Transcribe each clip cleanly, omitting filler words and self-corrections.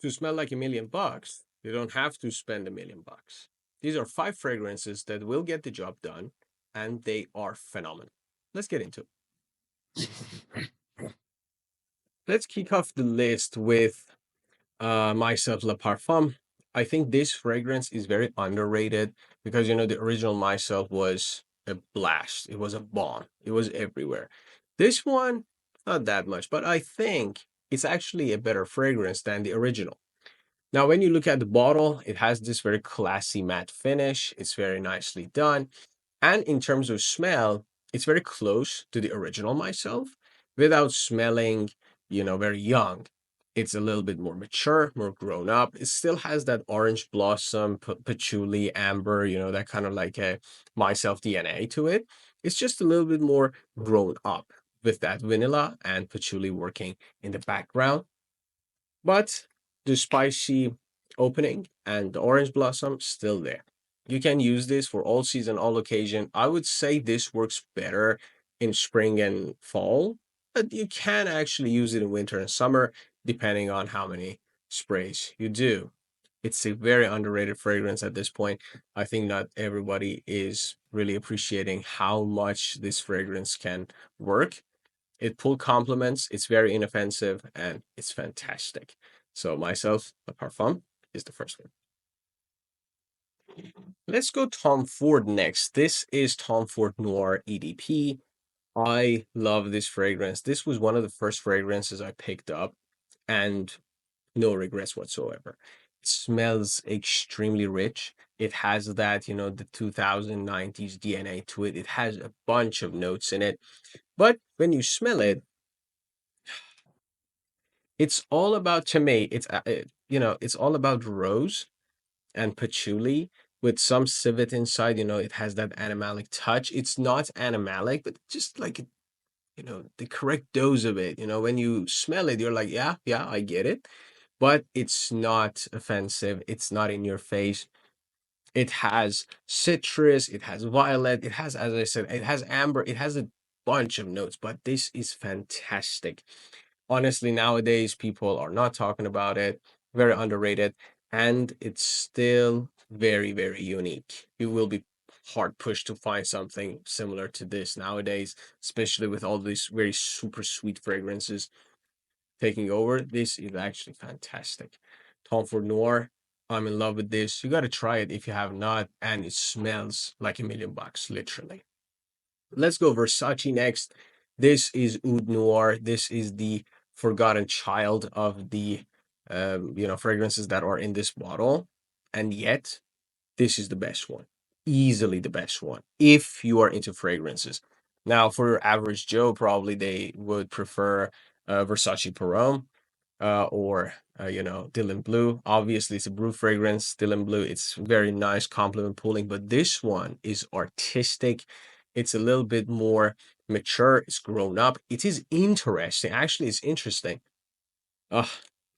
To smell like $1,000,000, you don't have to spend $1,000,000. These are 5 fragrances that will get the job done, and they are phenomenal. Let's get into it. Let's kick off the list with MYSLF Le Parfum. I think this fragrance is very underrated because the original Myself was a blast. It was a bomb. It was everywhere. This one, not that much, but I think it's actually a better fragrance than the original. Now, when you look at the bottle, it has this very classy matte finish. It's very nicely done. And in terms of smell, it's very close to the original Myself without smelling, very young. It's a little bit more mature, more grown up. It still has that orange blossom, patchouli, amber, that kind of like a Myself DNA to it. It's just a little bit more grown up with that vanilla and patchouli working in the background. But the spicy opening and the orange blossom still there. You can use this for all season, all occasion. I would say this works better in spring and fall, but you can actually use it in winter and summer, depending on how many sprays you do. It's a very underrated fragrance at this point. I think not everybody is really appreciating how much this fragrance can work. It pull compliments, it's very inoffensive, and it's fantastic. So myself, the parfum is the first one. Let's go Tom Ford next. This is Tom Ford Noir EDP. I love this fragrance. This was one of the first fragrances I picked up, and no regrets whatsoever. It smells extremely rich. It has that, the 2090s DNA to it. It has a bunch of notes in it. But when you smell it, it's all about, to me, it's all about rose and patchouli with some civet inside. It has that animalic touch. It's not animalic, but just like, the correct dose of it. When you smell it, you're like, yeah, yeah, I get it. But it's not offensive. It's not in your face. It has citrus, it has violet, it has, as I said, it has amber, it has a bunch of notes, but this is fantastic. Honestly, nowadays people are not talking about it, very underrated, and it's still very, very unique. You will be hard pushed to find something similar to this nowadays, especially with all these very super sweet fragrances taking over. This is actually fantastic. Tom Ford Noir, I'm in love with this. You got to try it if you have not, and it smells like $1,000,000, literally. Let's go Versace next. This is Oud Noir. This is the forgotten child of the fragrances that are in this bottle, and yet this is the best one, easily the best one if you are into fragrances. Now, for your average Joe, probably they would prefer Versace Parome or Dylan Blue. Obviously, it's a brew fragrance. Dylan Blue, it's very nice compliment pulling, but this one is artistic. It's a little bit more mature. It's grown up. It is interesting. Actually, it's interesting. Uh,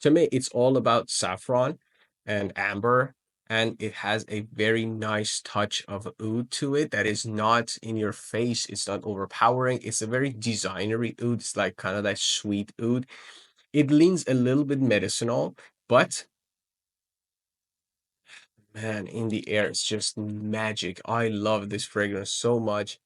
to me, it's all about saffron and amber, and it has a very nice touch of oud to it that is not in your face. It's not overpowering. It's a very designery oud. It's like kind of that sweet oud. It leans a little bit medicinal, but man, in the air, it's just magic. I love this fragrance so much.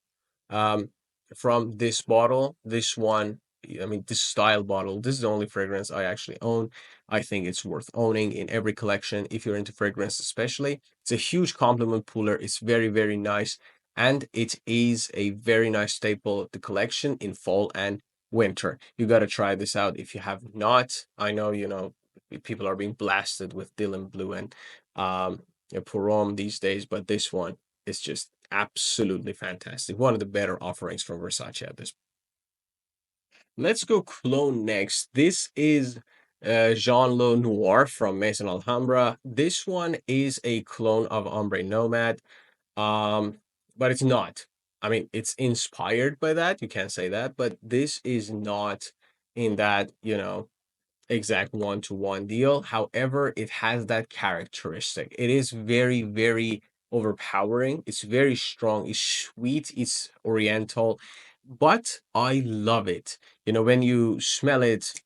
Um, from this bottle, this one, I mean, this style bottle, this is the only fragrance I actually own. I think it's worth owning in every collection if you're into fragrance, especially. It's a huge compliment puller. It's very, very nice. And it is a very nice staple of the collection in fall and winter. You got to try this out if you have not. I know, people are being blasted with Dylan Blue and Porom these days, but this one is just absolutely fantastic. One of the better offerings from Versace at this. Let's go Cologne next. This is Jean Le Noir from Maison Alhambra. This one is a clone of Ombre Nomad, um, but it's not. I mean, it's inspired by that. You can't say that, but this is not in that, exact one-to-one deal. However, it has that characteristic. It is very, very overpowering. It's very strong. It's sweet. It's oriental, but I love it. When you smell it,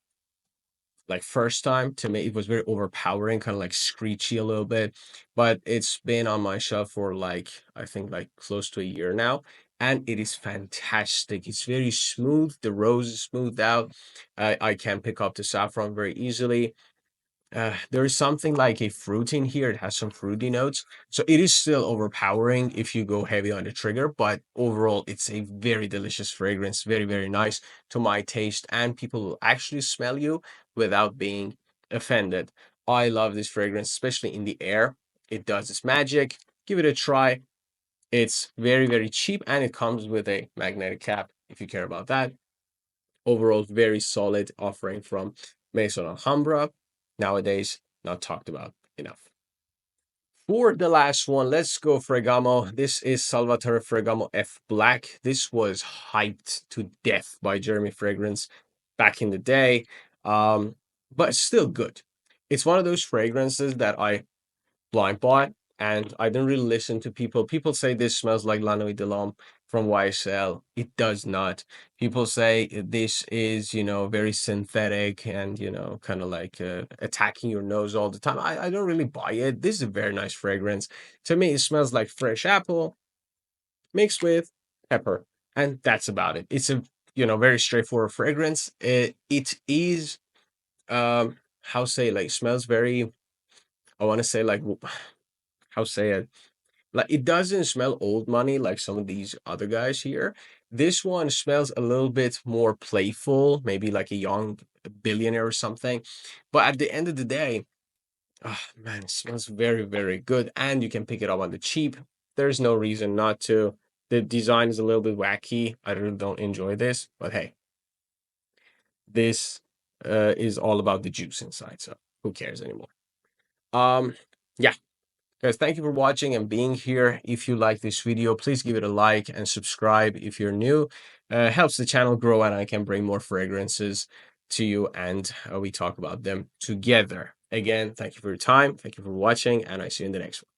like first time to me, it was very overpowering, kind of like screechy a little bit. But it's been on my shelf for like, I think like close to a year now. And it is fantastic. It's very smooth. The rose is smoothed out. I can pick up the saffron very easily. There is something like a fruit in here. It has some fruity notes. So it is still overpowering if you go heavy on the trigger, but overall, it's a very delicious fragrance. Very, very nice to my taste. And people will actually smell you without being offended. I love this fragrance, especially in the air. It does its magic. Give it a try. It's very, very cheap and it comes with a magnetic cap if you care about that. Overall, very solid offering from Maison Alhambra. Nowadays, not talked about enough. For the last one, let's go Fragamo. This is Salvatore Ferragamo F Black. This was hyped to death by Jeremy Fragrance back in the day, but still good. It's one of those fragrances that I blind bought, and I didn't really listen to people. People say this smells like La Nuit de l'Homme from YSL. It does not. People say this is, very synthetic and, kind of like attacking your nose all the time. I don't really buy it. This is a very nice fragrance. To me, it smells like fresh apple mixed with pepper, and that's about it. It's a, very straightforward fragrance. It is, how say, like, smells very, I want to say, like, how say it, like it doesn't smell old money like some of these other guys here. This one smells a little bit more playful, maybe like a young billionaire or something. But at the end of the day, oh man, it smells very, very good. And you can pick it up on the cheap. There's no reason not to. The design is a little bit wacky. I really don't enjoy this, but hey, this is all about the juice inside. So who cares anymore? Yeah, guys, thank you for watching and being here. If you like this video, please give it a like and subscribe if you're new. Helps the channel grow and I can bring more fragrances to you and we talk about them together. Again, thank you for your time. Thank you for watching and I see you in the next one.